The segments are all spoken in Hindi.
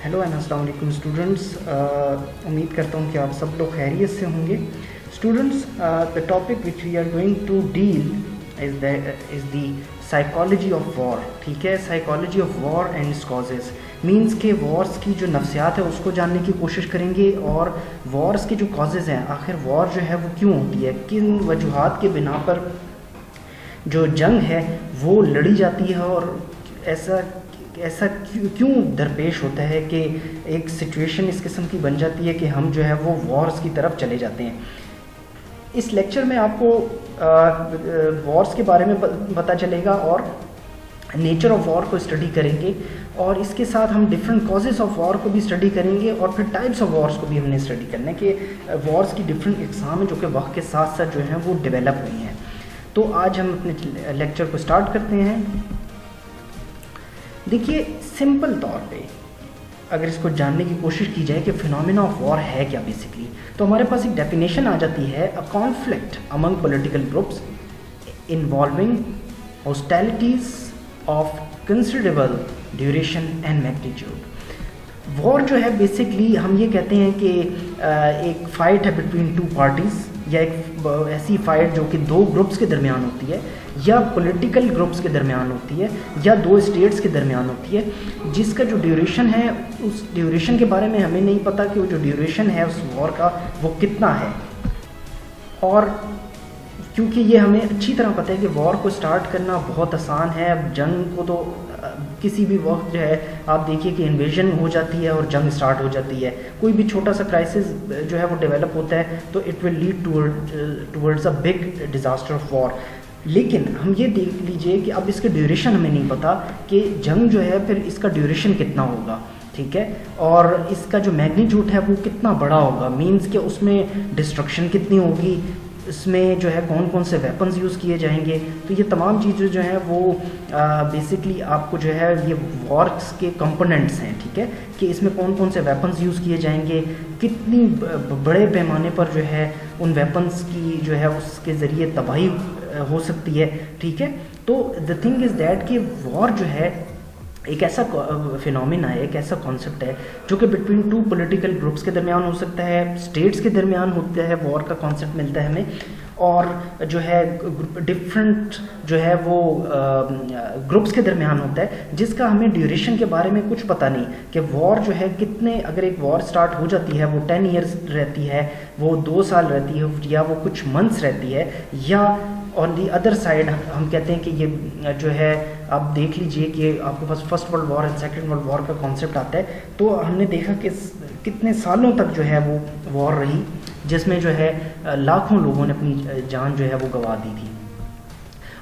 हेलो एंड अस्सलाम वालेकुम स्टूडेंट्स। उम्मीद करता हूँ कि आप सब लोग खैरियत से होंगे। Students, the topic which we are going to deal is the psychology of war. ठीक है, psychology of war and its causes means के वॉर्स की जो नफ्सियात है उसको जानने की कोशिश करेंगे और वॉर्स के जो कॉजेज़ हैं, आखिर वॉर जो है वो क्यों होती है, किन वजूहात के बिना पर जो जंग है वो लड़ी जाती है और ऐसा क्यों दरपेश होता है कि एक सिचुएशन इस किस्म की बन जाती है कि हम जो है वो वॉर्स की तरफ चले जाते हैं। इस लेक्चर में आपको वॉर्स के बारे में पता चलेगा और नेचर ऑफ वॉर को स्टडी करेंगे और इसके साथ हम डिफरेंट कॉजेज़ ऑफ वॉर को भी स्टडी करेंगे और फिर टाइप्स ऑफ वॉर्स को भी हमने स्टडी करना है कि वॉर्स की डिफरेंट इकसाम जो कि वक्त के साथ साथ जो हैं वो डेवलप हुई हैं। तो आज हम अपने लेक्चर को स्टार्ट करते हैं। देखिए, सिंपल तौर पे अगर इसको जानने की कोशिश की जाए कि फिनोमेना ऑफ वॉर है क्या बेसिकली, तो हमारे पास एक डेफिनेशन आ जाती है, a conflict among political groups involving hostilities of considerable duration and magnitude. War जो है बेसिकली हम ये कहते हैं कि एक फ़ाइट है बिटवीन टू पार्टीज़ या एक ऐसी फ़ाइट जो कि दो ग्रुप्स के दरमियान होती है या पॉलिटिकल ग्रुप्स के दरमियान होती है या दो स्टेट्स के दरमियान होती है, जिसका जो ड्यूरेशन है उस ड्यूरेशन के बारे में हमें नहीं पता कि वो जो ड्यूरेशन है उस वॉर का वो कितना है। और क्योंकि ये हमें अच्छी तरह पता है कि वॉर को स्टार्ट करना बहुत आसान है। अब जंग को तो किसी भी वक्त जो है आप देखिए कि इन्वेजन हो जाती है और जंग स्टार्ट हो जाती है। कोई भी छोटा सा क्राइसिस जो है वो डेवलप होता है तो it will lead towards a big disaster of war. लेकिन हम ये देख लीजिए कि अब इसके ड्यूरेशन हमें नहीं पता कि जंग जो है फिर इसका ड्यूरेशन कितना होगा, ठीक है, और इसका जो मैग्नीट्यूड है वो कितना बड़ा होगा, मींस कि उसमें डिस्ट्रक्शन कितनी होगी, इसमें जो है कौन कौन से वेपन्स यूज़ किए जाएंगे। तो ये तमाम चीज़ें जो हैं वो बेसिकली आपको जो है ये वॉर्स के कंपोनेंट्स हैं, ठीक है, कि इसमें कौन कौन से वेपन्स यूज़ किए जाएंगे, कितनी बड़े पैमाने पर जो है उन वेपन्स की जो है उसके ज़रिए तबाही हो सकती है, ठीक है। तो द थिंग इज़ दैट कि वॉर जो है एक ऐसा फिनोमिना है, एक ऐसा कॉन्सेप्ट है जो कि बिटवीन टू पॉलिटिकल ग्रुप्स के दरमियान हो सकता है, स्टेट्स के दरमियान होता है, वॉर का कॉन्सेप्ट मिलता है हमें, और जो है डिफरेंट जो है वो ग्रुप्स के दरमियान होता है, जिसका हमें ड्यूरेशन के बारे में कुछ पता नहीं कि वॉर जो है कितने, अगर एक वॉर स्टार्ट हो जाती है वो 10 ईयर्स रहती है, वो 2 साल रहती है या वो कुछ मंथ्स रहती है, या ऑन दी अदर साइड हम कहते हैं कि ये जो है आप देख लीजिए कि आपके पास first world war and second world war का कॉन्सेप्ट आता है। तो हमने देखा कि कितने सालों तक जो है वो वॉर रही, जिसमें जो है लाखों लोगों ने अपनी जान जो है वो गंवा दी थी।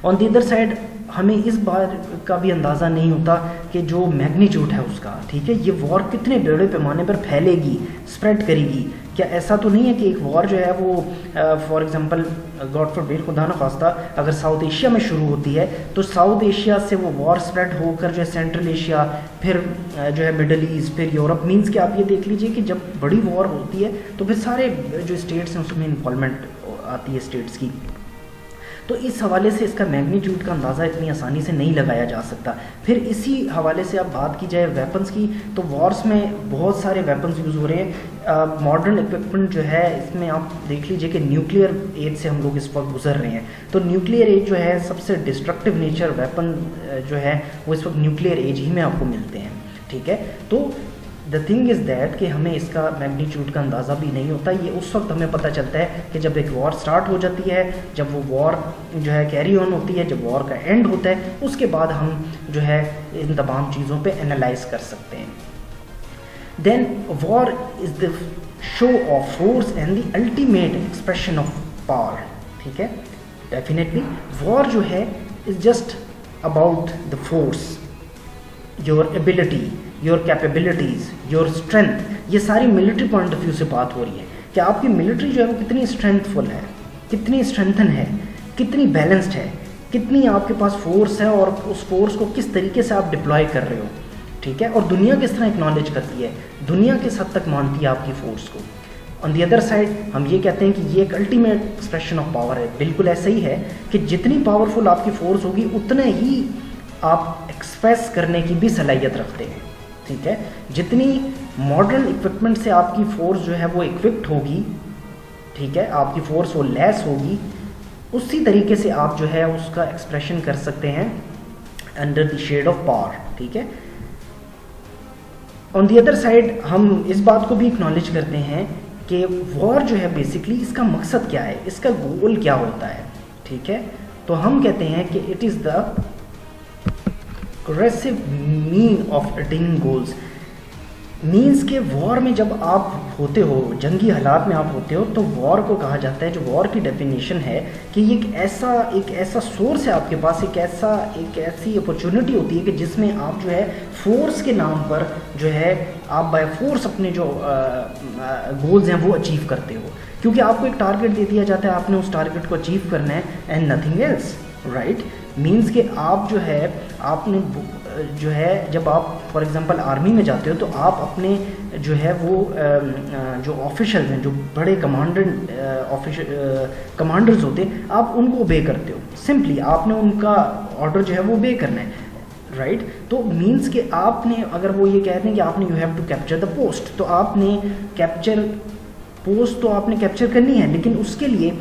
ऑन दी अदर साइड हमें इस बार का भी अंदाज़ा नहीं होता कि जो मैग्नीट्यूड है उसका, ठीक है, ये वॉर कितने बड़े पैमाने पर फैलेगी, स्प्रेड करेगी। क्या ऐसा तो नहीं है कि एक वॉर जो है वो फॉर एग्जांपल गॉड फॉरबिड, खुदा न खास्ता, अगर साउथ एशिया में शुरू होती है तो साउथ एशिया से वो वॉर स्प्रेड होकर जो है सेंट्रल एशिया, फिर जो है मिडल ईस्ट, फिर यूरोप, मींस कि आप ये देख लीजिए कि जब बड़ी वॉर होती है तो फिर सारे जो स्टेट्स हैं उसमें इन्वॉल्वमेंट आती है स्टेट्स की। तो इस हवाले से इसका मैग्नीट्यूड का अंदाज़ा इतनी आसानी से नहीं लगाया जा सकता। फिर इसी हवाले से अब बात की जाए वेपन्स की, तो वॉर्स में बहुत सारे वेपन्स यूज़ हो रहे हैं। मॉडर्न इक्विपमेंट जो है इसमें आप देख लीजिए कि न्यूक्लियर एज से हम लोग इस वक्त गुजर रहे हैं। तो न्यूक्लियर एज जो है सबसे डिस्ट्रक्टिव नेचर वेपन जो है वो इस वक्त न्यूक्लियर एज ही में आपको मिलते हैं, ठीक है। तो द थिंग इज़ दैट कि हमें इसका मैग्नीट्यूड का अंदाज़ा भी नहीं होता। ये उस वक्त हमें पता चलता है कि जब एक वॉर स्टार्ट हो जाती है, जब वो वॉर जो है कैरी ऑन होती है, जब वॉर का एंड होता है, उसके बाद हम जो है इन तमाम चीज़ों पे एनालाइज कर सकते हैं। Then war is the show of force and the ultimate expression of power, ठीक है। डेफिनेटली वॉर जो है is just about the force, your ability, your capabilities, your strength. ये सारी मिलिट्री पॉइंट ऑफ व्यू से बात हो रही है कि आपकी मिलिट्री जो है वो कितनी स्ट्रेंथफुल है, कितनी स्ट्रेंथन है, कितनी बैलेंस्ड है, कितनी आपके पास फोर्स है और उस फोर्स को किस तरीके से आप डिप्लॉय कर रहे हो, ठीक है, और दुनिया किस तरह एक्नॉलेज करती है, दुनिया किस हद तक मानती है आपकी फोर्स को। ऑन दी अदर साइड हम ये कहते हैं कि ये एक अल्टीमेट एक्सप्रेशन ऑफ पावर है। बिल्कुल ऐसा ही है कि जितनी पावरफुल आपकी फोर्स होगी उतने ही आप एक्सप्रेस करने की भी सलाहियत रखते हैं, ठीक है, जितनी मॉडर्न इक्विपमेंट से आपकी फोर्स जो है वो इक्विप्ड होगी, ठीक है, आपकी फोर्स वो लेस होगी, उसी तरीके से आप जो है उसका एक्सप्रेशन कर सकते हैं under the shade of power, ठीक है। ऑन दी अदर साइड हम इस बात को भी एक्नॉलेज करते हैं कि वॉर जो है बेसिकली इसका मकसद क्या है, इसका गोल क्या होता है, ठीक है। तो हम कहते हैं कि it is the progressive mean of attaining goals. Means के वॉर में जब आप होते हो, जंगी हालात में आप होते हो, तो वॉर को कहा जाता है, जो वॉर की डेफिनेशन है कि ये एक ऐसा सोर्स है आपके पास, एक ऐसी अपॉर्चुनिटी होती है कि जिसमें आप जो है फोर्स के नाम पर जो है आप बाय फोर्स अपने जो गोल्स हैं वो अचीव करते हो, क्योंकि आपको एक टारगेट दे दिया जाता है, आपने उस टारगेट को अचीव करना है and nothing else, right. Means कि आप जो है आपने जो है जब आप फॉर एग्जांपल आर्मी में जाते हो तो आप अपने जो है वो जो ऑफिशियल हैं, जो बड़े कमांडर्स होते हैं, आप उनको ओबे करते हो, सिंपली आपने उनका ऑर्डर जो है वो ओबे करना है, राइट। तो मीन्स कि आपने, अगर वो ये कहते हैं कि आपने you have to capture the post, तो आपने पोस्ट तो आपने कैप्चर करनी है, लेकिन उसके लिए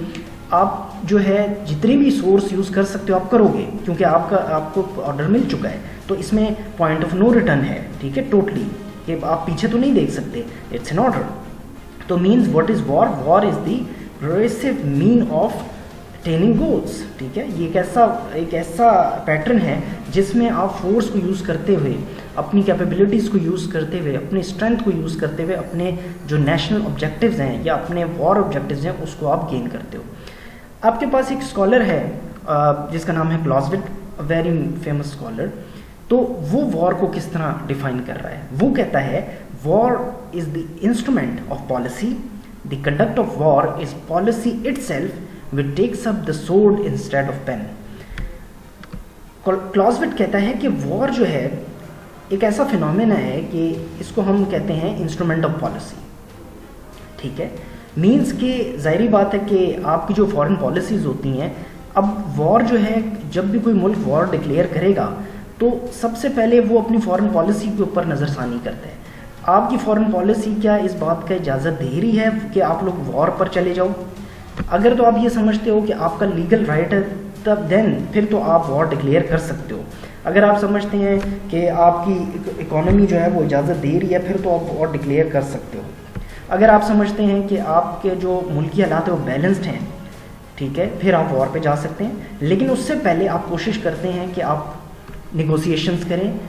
आप जो है जितने भी सोर्स यूज़ कर सकते हो आप करोगे, क्योंकि आपको ऑर्डर मिल चुका है। तो इसमें पॉइंट ऑफ नो रिटर्न है, ठीक है, टोटली, कि आप पीछे तो नहीं देख सकते, इट्स एन ऑर्डर। तो means what is war? War is the progressive mean of attaining goals, ठीक है। ये एक ऐसा पैटर्न है जिसमें आप फोर्स को यूज़ करते हुए, अपनी कैपेबिलिटीज़ को यूज़ करते हुए, अपने स्ट्रेंथ को यूज़ करते हुए अपने जो नेशनल ऑब्जेक्टिव्स हैं या अपने वॉर ऑब्जेक्टिव्स हैं उसको आप गेन करते हो। आपके पास एक स्कॉलर है जिसका नाम है क्लॉजविट, अ वेरी फेमस स्कॉलर। तो वो वॉर को किस तरह डिफाइन कर रहा है? वो कहता है war is the instrument of policy, the conduct of war is policy itself which takes up the sword instead of pen. Clausewitz कहता है कि वॉर जो है एक ऐसा फिनोमेना है कि इसको हम कहते हैं इंस्ट्रूमेंट ऑफ पॉलिसी, ठीक है। मीन्स के ज़ाहिरी बात है कि आपकी जो फॉरेन पॉलिसीज़ होती हैं, अब वॉर जो है, जब भी कोई मुल्क वॉर डिक्लेयर करेगा तो सबसे पहले वो अपनी फॉरेन पॉलिसी के ऊपर नज़रसानी करते हैं। आपकी फॉरेन पॉलिसी क्या इस बात का इजाज़त दे रही है कि आप लोग वॉर पर चले जाओ? अगर तो आप ये समझते हो कि आपका लीगल राइट है, तब देन फिर तो आप वॉर डिक्लेयर कर सकते हो। अगर आप समझते हैं कि आपकी इकोनॉमी जो है वो इजाज़त दे रही है, फिर तो आप वॉर डिक्लेयर कर सकते हो। अगर आप समझते हैं कि आपके जो मुल्की हालात है वो बैलेंस्ड हैं, ठीक है, फिर आप वॉर पे जा सकते हैं। लेकिन उससे पहले आप कोशिश करते हैं कि आप निगोसिएशंस करें,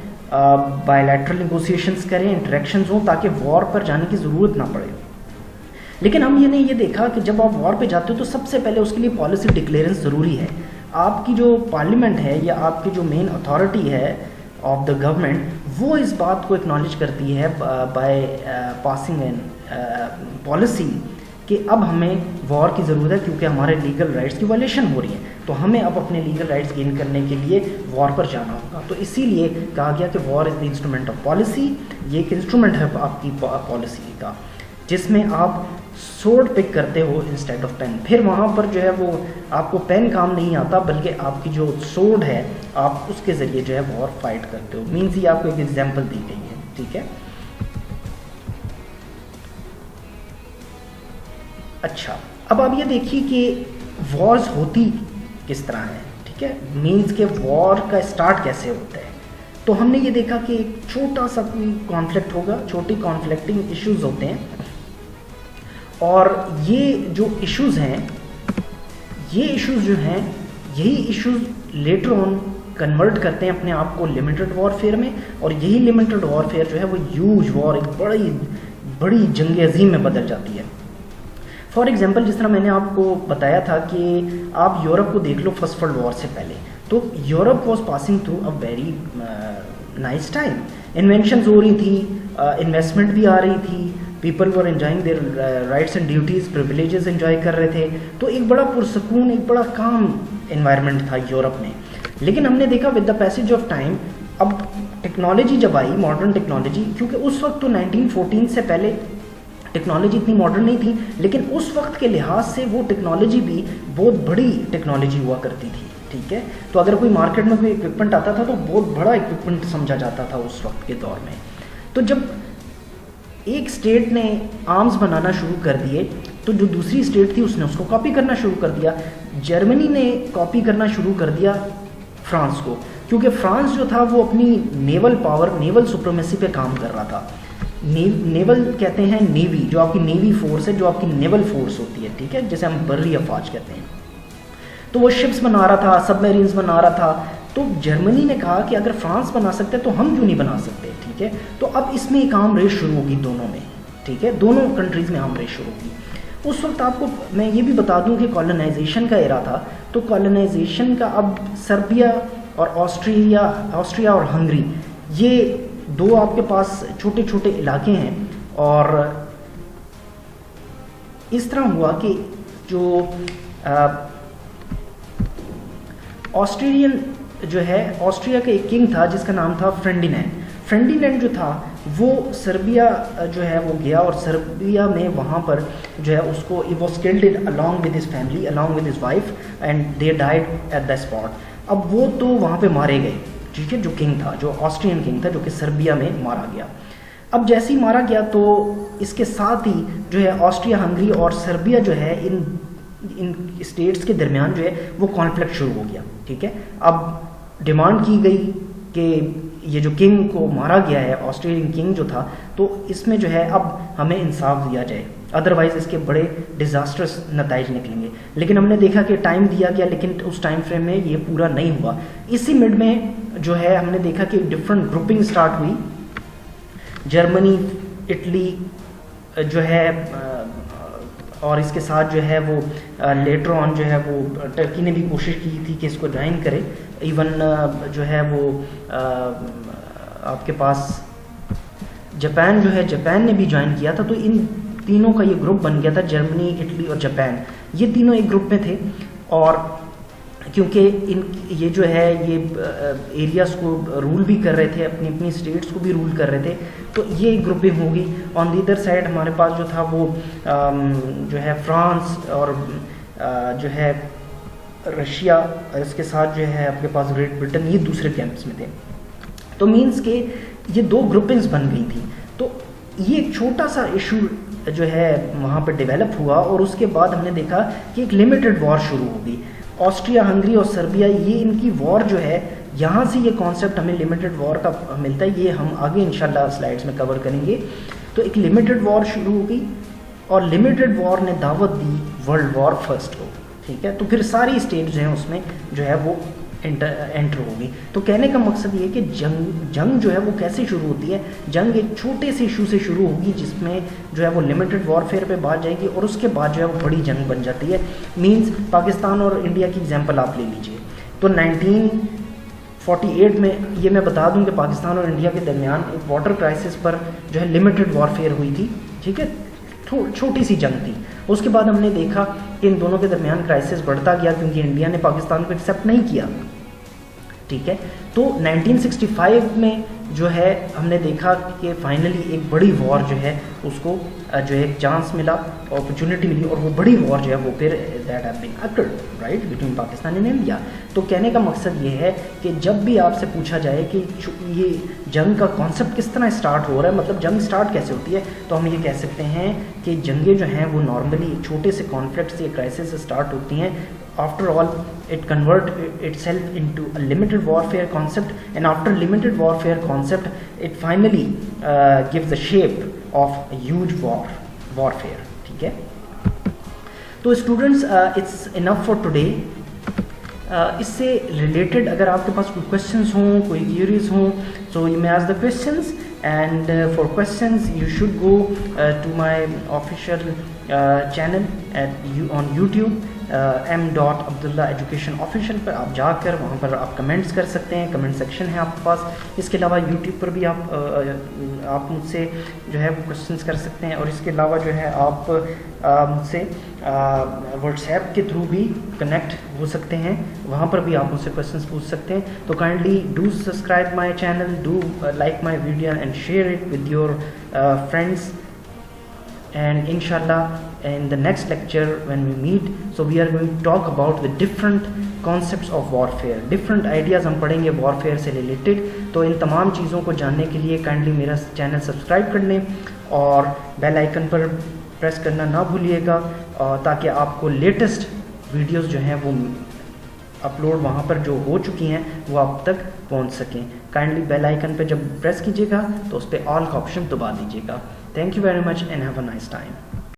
बायलैटरल निगोसिएशंस करें, इंटरेक्शंस हों, ताकि वॉर पर जाने की ज़रूरत ना पड़े। लेकिन हम ये देखा कि जब आप वॉर पे जाते हो तो सबसे पहले उसके लिए पॉलिसी डिक्लेरेंस ज़रूरी है। आपकी जो पार्लियामेंट है या आपकी जो मेन अथॉरिटी है ऑफ द गवर्नमेंट, वो इस बात को एक्नॉलेज करती है बाय पासिंग एन पॉलिसी कि अब हमें वॉर की ज़रूरत है, क्योंकि हमारे लीगल राइट्स की वायलेशन हो रही है, तो हमें अब अपने लीगल राइट्स गेन करने के लिए वॉर पर जाना होगा। तो इसीलिए कहा गया कि war is the instrument of policy. ये एक इंस्ट्रूमेंट है आपकी पॉलिसी का, जिसमें आप सोर्ड पिक करते हो इंस्टेड ऑफ पेन। फिर वहाँ पर जो है वो आपको पेन काम नहीं आता, बल्कि आपकी जो सोर्ड है आप उसके ज़रिए जो है वॉर फाइट करते हो। मीन्स ये आपको एक एग्जाम्पल दी गई है, ठीक है। अच्छा, अब आप ये देखिए कि वॉर्स होती किस तरह है, ठीक है। मीन्स के वॉर का स्टार्ट कैसे होता है। तो हमने ये देखा कि एक छोटा सा कोई कॉन्फ्लिक्ट होगा, छोटी कॉन्फ्लिक्टिंग इश्यूज होते हैं, और ये जो इश्यूज हैं, ये इश्यूज जो हैं, यही इश्यूज लेटर ऑन कन्वर्ट करते हैं अपने आप को लिमिटेड वॉरफेयर में, और यही लिमिटेड वॉरफेयर जो है वो ह्यूज वॉर, एक बड़ी जंग अजीम में बदल जाती है। फॉर एग्जाम्पल, जिस तरह मैंने आपको बताया था कि आप यूरोप को देख लो फर्स्ट वर्ल्ड वॉर से पहले, तो Europe was passing through a very nice time. Inventions हो रही थी, इन्वेस्टमेंट भी आ रही थी, people were enjoying their rights and duties, privileges enjoy कर रहे थे। तो एक बड़ा पुरसकून, एक बड़ा काम इन्वायरमेंट था यूरोप में। लेकिन हमने देखा with the passage of time, अब टेक्नोलॉजी जब आई, मॉडर्न टेक्नोलॉजी, क्योंकि उस वक्त तो 1914 से पहले टेक्नोलॉजी इतनी मॉडर्न नहीं थी, लेकिन उस वक्त के लिहाज से वो टेक्नोलॉजी भी बहुत बड़ी टेक्नोलॉजी हुआ करती थी, ठीक है। तो अगर कोई मार्केट में कोई इक्विपमेंट आता था तो बहुत बड़ा इक्विपमेंट समझा जाता था उस वक्त के दौर में। तो जब एक स्टेट ने आर्म्स बनाना शुरू कर दिए तो जो दूसरी स्टेट थी उसने उसको कॉपी करना शुरू कर दिया। जर्मनी ने कॉपी करना शुरू कर दिया फ्रांस को, क्योंकि फ्रांस जो था वो अपनी नेवल पावर, नेवल सुप्रीमेसी पे काम कर रहा था। नेवल कहते हैं नेवी, जो आपकी नेवी फोर्स है, जो आपकी नेवल फोर्स होती है, ठीक है, जैसे हम बर्री अफवाज कहते हैं। तो वो शिप्स बना रहा था, सबमरीन्स बना रहा था। तो जर्मनी ने कहा कि अगर फ्रांस बना सकते हैं तो हम क्यों नहीं बना सकते, ठीक है। तो अब इसमें एक आर्म रेस शुरू होगी दोनों में, ठीक है, दोनों कंट्रीज़ में आर्म रेस शुरू होगी। उस वक्त आपको मैं ये भी बता दूं कि कॉलोनाइजेशन का एरा था, तो कॉलोनाइजेशन का अब सर्बिया और ऑस्ट्रिया और हंगरी, ये दो आपके पास छोटे छोटे इलाके हैं। और इस तरह हुआ कि जो ऑस्ट्रियन जो है, ऑस्ट्रिया का एक किंग था जिसका नाम था फ्रेंडिनेंड। फ्रेंडिनेंड जो था वो सर्बिया जो है वो गया, और सर्बिया में वहाँ पर जो है उसको he was killed along with his family, along with his wife, and they died at the spot. अब वो तो वहाँ पे मारे गए, ठीक है, जो किंग था, जो ऑस्ट्रियन किंग था, जो कि सर्बिया में मारा गया। अब जैसे ही मारा गया तो इसके साथ ही जो है ऑस्ट्रिया, हंगरी और सर्बिया जो है इन स्टेट्स के दरमियान जो है वो कॉन्फ्लिक्ट शुरू हो गया, ठीक है। अब डिमांड की गई कि ये जो किंग को मारा गया है, ऑस्ट्रेलियन किंग जो था, तो इसमें जो है अब हमें इंसाफ दिया जाए, अदरवाइज इसके बड़े डिजास्टर्स नताइज निकलेंगे। लेकिन हमने देखा कि टाइम दिया गया, लेकिन उस टाइम फ्रेम में ये पूरा नहीं हुआ। इसी मिड में जो है हमने देखा कि डिफरेंट ग्रुपिंग स्टार्ट हुई। जर्मनी, इटली जो है, और इसके साथ जो है वो लेटर ऑन जो है वो टर्की ने भी कोशिश की थी कि इसको ज्वाइन करे। इवन जो है वो आपके पास जापान जो है, जापान ने भी ज्वाइन किया था। तो इन तीनों का ये ग्रुप बन गया था, जर्मनी, इटली और जापान, ये तीनों एक ग्रुप में थे। और क्योंकि ये जो है ये एरियाज को रूल भी कर रहे थे, अपनी अपनी स्टेट्स को भी रूल कर रहे थे, तो ये एक ग्रुपिंग होगी। ऑन द अदर साइड हमारे पास जो था वो जो है फ्रांस और जो है रशिया, इसके साथ जो है आपके पास ग्रेट ब्रिटेन, ये दूसरे कैंप्स में थे। तो मीन्स के ये दो ग्रुपिंग्स बन गई थी। तो ये एक छोटा सा इशू जो है वहाँ पर डेवलप हुआ, और उसके बाद हमने देखा कि एक लिमिटेड वॉर शुरू होगी। ऑस्ट्रिया, हंगरी और सर्बिया, ये इनकी वॉर जो है, यहाँ से ये कॉन्सेप्ट हमें लिमिटेड वॉर का मिलता है। ये हम आगे इंशाल्लाह स्लाइड्स में कवर करेंगे। तो एक लिमिटेड वॉर शुरू हो गई, और लिमिटेड वॉर ने दावत दी वर्ल्ड वॉर फर्स्ट को, ठीक है। तो फिर सारी स्टेट जो है उसमें जो है वो एंटर होगी। तो कहने का मकसद ये है कि जंग जो है वो कैसे शुरू होती है। जंग एक छोटे से इशू से शुरू होगी, जिसमें जो है वो लिमिटेड वॉरफेयर पे बात जाएगी, और उसके बाद जो है वो बड़ी जंग बन जाती है। मींस पाकिस्तान और इंडिया की एग्जांपल आप ले लीजिए। तो 1948 में ये मैं बता दूं कि पाकिस्तान और इंडिया के दरमियान एक वाटर क्राइसिस पर जो है लिमिटेड वॉरफेयर हुई थी, ठीक है, छोटी सी जंग थी। उसके बाद हमने देखा कि इन दोनों के दरमियान क्राइसिस बढ़ता गया, क्योंकि इंडिया ने पाकिस्तान को एक्सेप्ट नहीं किया, ठीक है। तो 1965 में जो है हमने देखा कि फाइनली एक बड़ी वॉर जो है उसको जो है एक चांस मिला, अपॉर्चुनिटी मिली, और वो बड़ी वॉर जो है वो फिर that have been occurred right between Pakistan and India. तो कहने का मकसद ये है कि जब भी आपसे पूछा जाए कि ये जंग का कॉन्सेप्ट किस तरह स्टार्ट हो रहा है, मतलब जंग स्टार्ट कैसे होती है, तो हम ये कह सकते हैं कि जंगें जो हैं वो नॉर्मली छोटे से कॉन्फ्लिक्ट से, क्राइसिस से स्टार्ट होती हैं। After all, it convert itself into a limited warfare concept, and after limited warfare concept, it finally gives the shape of a huge warfare. ठीक है। तो students, it's enough for today. इससे रिलेटेड अगर आपके पास कोई क्वेश्चंस हों, कोई क्यूरीज हों, so you may ask the questions, and for questions you should go to my official channel on YouTube. m.abdullah education official पर आप जाकर वहाँ पर आप कमेंट्स कर सकते हैं, कमेंट सेक्शन है आपके पास। इसके अलावा यूट्यूब पर भी आप मुझसे जो है वो क्वेश्चंस कर सकते हैं, और इसके अलावा जो है आप मुझसे व्हाट्सएप के थ्रू भी कनेक्ट हो सकते हैं, वहाँ पर भी आप मुझसे क्वेश्चंस पूछ सकते हैं। तो kindly do subscribe my channel, do like my video and share it with your friends. And inshallah in the next lecture when we meet, so we are going to talk about the different concepts of warfare, different ideas हम पढ़ेंगे वॉरफेयर से रिलेटेड। तो इन तमाम चीज़ों को जानने के लिए काइंडली मेरा चैनल सब्सक्राइब कर लें और बेल आइकन पर प्रेस करना ना भूलिएगा, ताकि आपको लेटेस्ट वीडियोस जो हैं वो अपलोड वहाँ पर जो हो चुकी हैं वो आप तक पहुँच सकें। काइंडली बेल आइकन पे जब प्रेस कीजिएगा तो उस पर ऑल का ऑप्शन दबा दीजिएगा। Thank you very much and have a nice time.